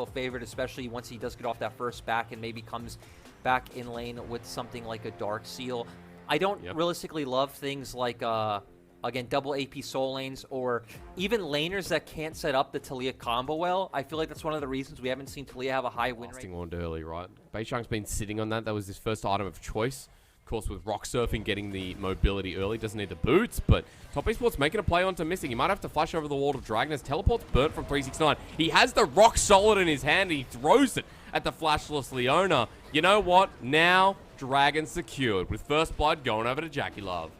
still favored, especially once he does get off that first back and maybe comes back in lane with something like a Dark Seal. I don't realistically love things like, again, double AP soul lanes or even laners that can't set up the Taliyah combo well. I feel like that's one of the reasons we haven't seen Taliyah have a high win rate. On early, right? Beishang's been sitting on that. That was his first item of choice. Of course, with rock surfing, getting the mobility early, doesn't need the boots, but Top Esports making a play onto Missing. He might have to flash over the wall of Dragon as teleport's burnt from 369. He has the rock solid in his hand. He throws it at the flashless Leona. You know what? Now, Dragon secured with first blood going over to JackeyLove.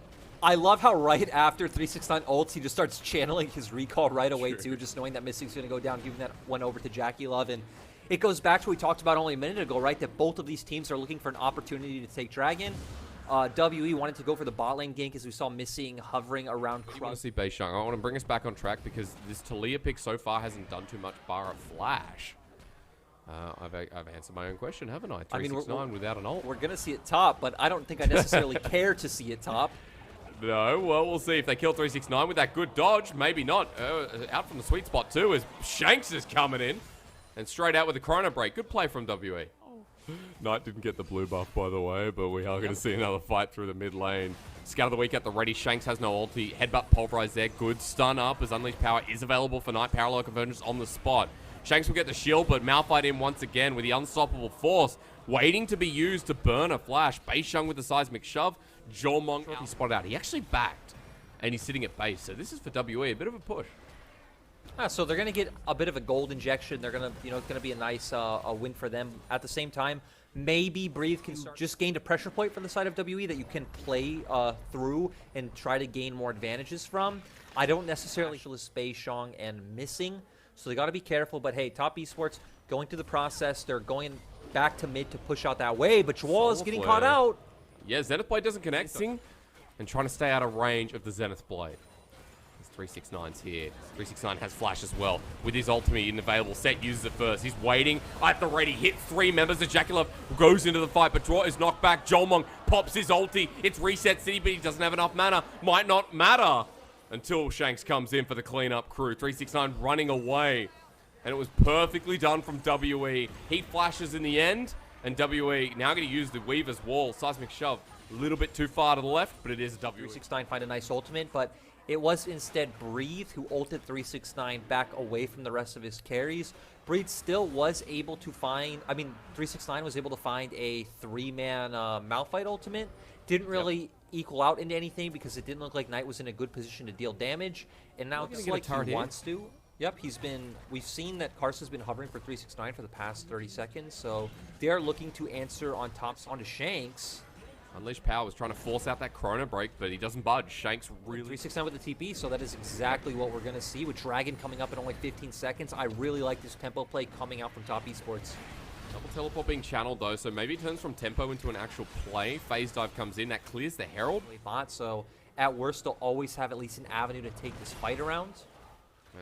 I love how right after 369 ults, he just starts channeling his recall right away, too, just knowing that Missing's going to go down, giving that one over to JackeyLove. And it goes back to what we talked about only a minute ago, right, that both of these teams are looking for an opportunity to take Dragon. WE wanted to go for the bot lane gank as we saw Missing hovering around. I want to see beishang. I want to bring us back on track because this Taliyah pick so far hasn't done too much bar a flash. I've answered my own question, haven't I? 369 without an ult. We're going to see it top, but I don't think I necessarily care to see it top. No, well, we'll see if they kill 369 with that good dodge. Maybe not. Out from the sweet spot, too, as Shanks is coming in. And straight out with the Chrono Break. Good play from WE. Knight didn't get the blue buff, by the way, but we are going to see another fight through the mid lane. Scout of the week at the ready. Shanks has no ulti. Headbutt pulverize there. Good stun up as Unleashed Power is available for Knight. Parallel Convergence on the spot. Shanks will get the shield, but Malphite in once again with the Unstoppable Force. Waiting to be used to burn a flash. beishang with the seismic shove. Jiumeng, he spotted out. He actually backed, and he's sitting at base. So this is for WE, a bit of a push. So they're going to get a bit of a gold injection. They're going to, it's going to be a nice a win for them. At the same time, maybe Breathe can just gain a pressure point from the side of WE that you can play through and try to gain more advantages from. I don't necessarily beishang and Missing, so they got to be careful. But hey, Top Esports going through the process. They're going back to mid to push out that way, but Jgl is getting caught out. Yeah, Zenith Blade doesn't connect, and trying to stay out of range of the Zenith Blade. 369's here. 369 has flash as well. With his ultimate available, Sett uses it first. He's waiting at the ready. Hit 3 members of JackeyLove. Goes into the fight, but Draw is knocked back. Jiumeng pops his ulti. It's Reset City, but he doesn't have enough mana. Might not matter until Shanks comes in for the cleanup crew. 369 running away. And it was perfectly done from WE. He flashes in the end, and WE now going to use the Weaver's Wall. Seismic Shove. A little bit too far to the left, but it is a WE. 369 find a nice ultimate, but it was instead Breathe who ulted 369 back away from the rest of his carries. Breathe still was able to find, 369 was able to find a 3-man Malphite ultimate. Didn't really equal out into anything because it didn't look like Knight was in a good position to deal damage. And now it's like he wants to. Yep, we've seen that Karsa's been hovering for 369 for the past 30 seconds. So they're looking to answer on tops onto Shanks. Unleashed Power was trying to force out that Chrono Break, but he doesn't budge. Shanks really... 369 with the TP, so that is exactly what we're going to see with Dragon coming up in only 15 seconds. I really like this tempo play coming out from Top Esports. Double teleport being channeled, though, so maybe it turns from tempo into an actual play. Phase Dive comes in. That clears the Herald. So at worst, they'll always have at least an avenue to take this fight around.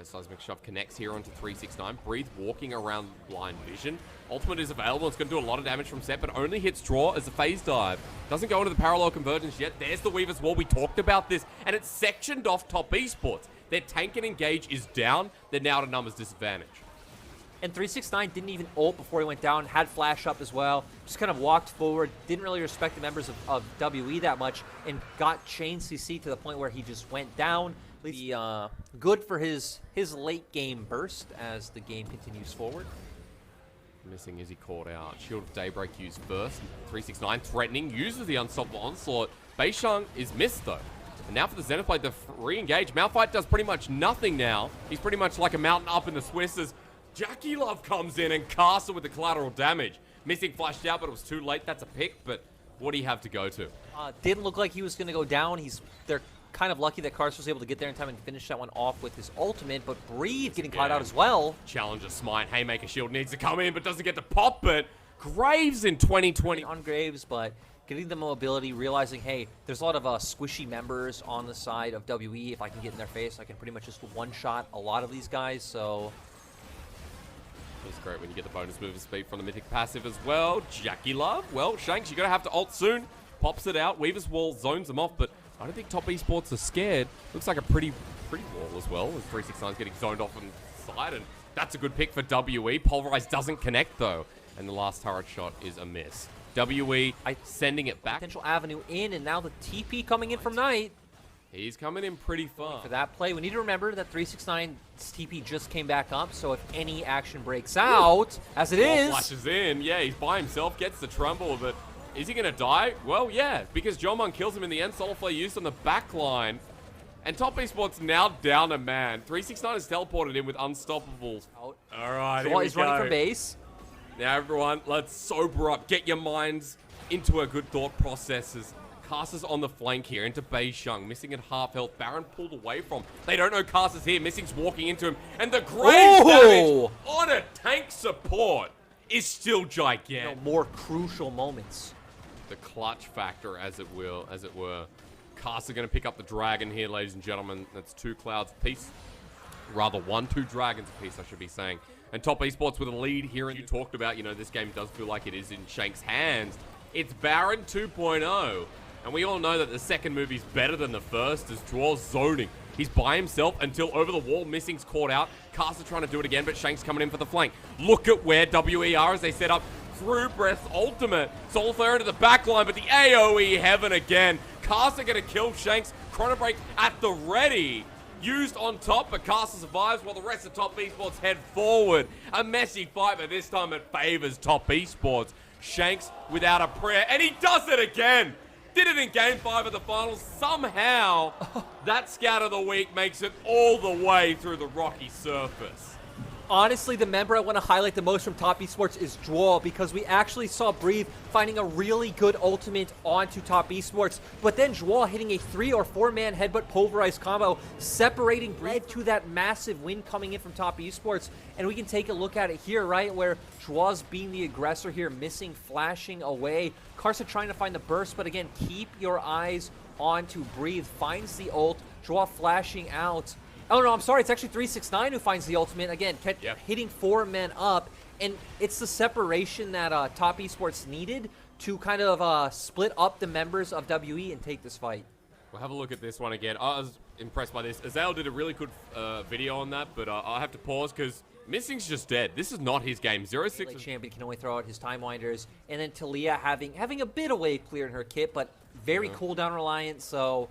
Seismic Shove connects here onto 369. Breathe walking around blind vision. Ultimate is available. It's going to do a lot of damage from Sett, but only hits Draw as a phase dive. Doesn't go into the parallel convergence yet. There's the Weaver's Wall. We talked about this, and it's sectioned off Top Esports. Their tank and engage is down. They're now at a numbers disadvantage. And 369 didn't even ult before he went down. Had flash up as well. Just kind of walked forward. Didn't really respect the members of WE that much, and got chain CC to the point where he just went down. Good for his late game burst as the game continues forward. Missing is he caught out. Shield of Daybreak used first. 369 threatening, uses the Unstoppable Onslaught. beishang is missed though. And now for the Zenith Blade, the re-engage. Malphite does pretty much nothing now. He's pretty much like a mountain up in the Swiss as JackeyLove comes in and Karsa with the collateral damage. Missing flashed out, but it was too late. That's a pick, but what do you have to go to? Didn't look like he was going to go down. They're kind of lucky that Karsa was able to get there in time and finish that one off with his ultimate, but Breathe getting caught out as well. Challenger Smite, Haymaker Shield needs to come in, but doesn't get to pop, but Graves in 2020. On Graves, but getting the mobility, realizing, hey, there's a lot of squishy members on the side of WE. If I can get in their face, I can pretty much just one-shot a lot of these guys, so... It's great when you get the bonus movement speed from the Mythic passive as well. JackeyLove, well, Shanks, you're going to have to ult soon. Pops it out, Weaver's Wall zones them off, but I don't think Top Esports are scared. Looks like a pretty wall as well, as 369's getting zoned off on the side, and That's a good pick for WE. Pulverize doesn't connect, though. And the last turret shot is a miss. WE sending it back. Potential avenue in, and now the TP coming in from Knight. He's coming in pretty far. For that play, we need to remember that 369's TP just came back up, so if any action breaks out, as it is... Flashes in. Yeah, he's by himself, gets the tremble, but is he going to die? Well, yeah, because Jiumeng kills him in the end. Solar Flare used on the back line. And Top Esports now down a man. 369 is teleported in with Unstoppables. All right, here we He's go. running for base. Now, everyone, let's sober up. Get your minds into a good thought processes. Karsa's on the flank here into beishang, missing at half health. Baron pulled away from. They don't know Karsa's here. Missing's walking into him. And the grave damage on a tank support is still gigantic. More crucial moments. The clutch factor, as it were. Karsa going to pick up the dragon here, ladies and gentlemen. That's 2 clouds apiece. Rather, 2 dragons apiece, I should be saying. And Top Esports with a lead here. And you talked about, this game does feel like it is in Shanks' hands. It's Baron 2.0. And we all know that the second movie is better than the first as Jgl zoning. He's by himself until over the wall. Missing's caught out. Karsa trying to do it again, but Shanks coming in for the flank. Look at where WE are as they set up through Breath's ultimate. Soul Flare into the back line, but the AoE heaven again. Karsa going to kill Shanks. Chrono Break at the ready. Used on top, but Karsa survives while the rest of Top Esports head forward. A messy fight, but this time it favors Top Esports. Shanks without a prayer, and he does it again. Did it in Game 5 of the finals. Somehow, that scout of the week makes it all the way through the rocky surface. Honestly, the member I want to highlight the most from Top Esports is Jgl, because we actually saw Breathe finding a really good ultimate onto Top Esports, but then Jgl hitting a 3 or 4-man headbutt pulverized combo, separating Breathe to that massive win coming in from Top Esports. And we can take a look at it here, right, where Jgl's being the aggressor here, missing, flashing away. Karsa trying to find the burst, but again, keep your eyes onto Breathe. Finds the ult, Jgl flashing out. Oh, no, I'm sorry. It's actually 369 who finds the ultimate. Again, hitting 4 men up. And it's the separation that Top Esports needed to kind of split up the members of WE and take this fight. We'll have a look at this one again. I was impressed by this. Azale did a really good video on that, but I have to pause because Missing's just dead. This is not his game. 0-6 champion can only throw out his time winders. And then Taliyah having a bit of wave clear in her kit, but very cooldown reliant, so...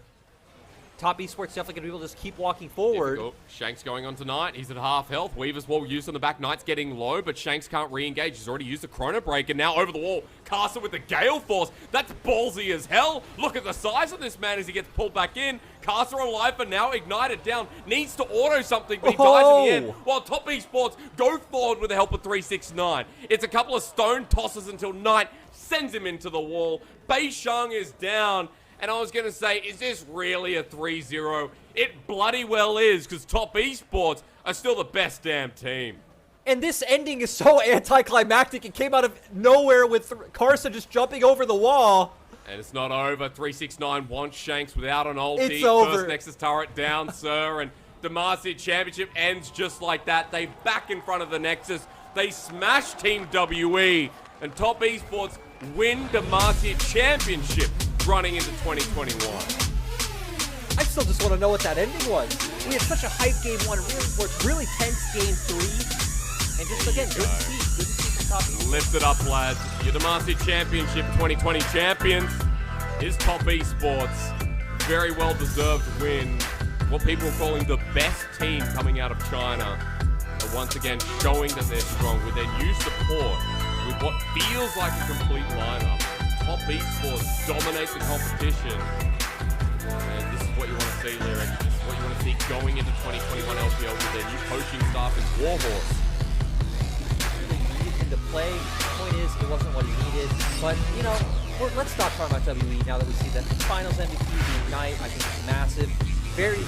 Top Esports definitely going to be able to just keep walking forward. Difficult. Shanks going on tonight. He's at half health. Weaver's wall used on the back. Knight's getting low, but Shanks can't re-engage. He's already used the Chrono Break, and now over the wall. Karsa with the Gale Force. That's ballsy as hell. Look at the size of this man as he gets pulled back in. Karsa on life, but now ignited down. Needs to auto something, but he dies in the end. While Top Esports go forward with the help of 369. It's a couple of stone tosses until Knight sends him into the wall. beishang is down. And I was going to say, is this really a 3-0? It bloody well is, because Top Esports are still the best damn team. And this ending is so anticlimactic. It came out of nowhere with Karsa just jumping over the wall. And it's not over. 369 wants Shanks without an ulti. It's over. First Nexus turret down, sir. And Demacia championship ends just like that. They back in front of the Nexus. They smash Team WE. And Top Esports win Demacia championship running into 2021. I still just want to know what that ending was. We had such a hype Game 1, really tense Game 3. And just again, good to see Top Esports. Lift it up, lads. Your Demacia championship 2020 champions is Top Esports. Very well deserved win. What people are calling the best team coming out of China. But once again, showing that they're strong with their new support, with what feels like a complete lineup. Top Esports dominate the competition. And this is what you want to see, Lyric. This is what you want to see going into 2021 LPL with their new coaching staff in Warhorse. Needed to play. The point is, it wasn't what he needed. But, let's stop talking about WE now that we see that finals MVP being Knight. I think it's massive. Very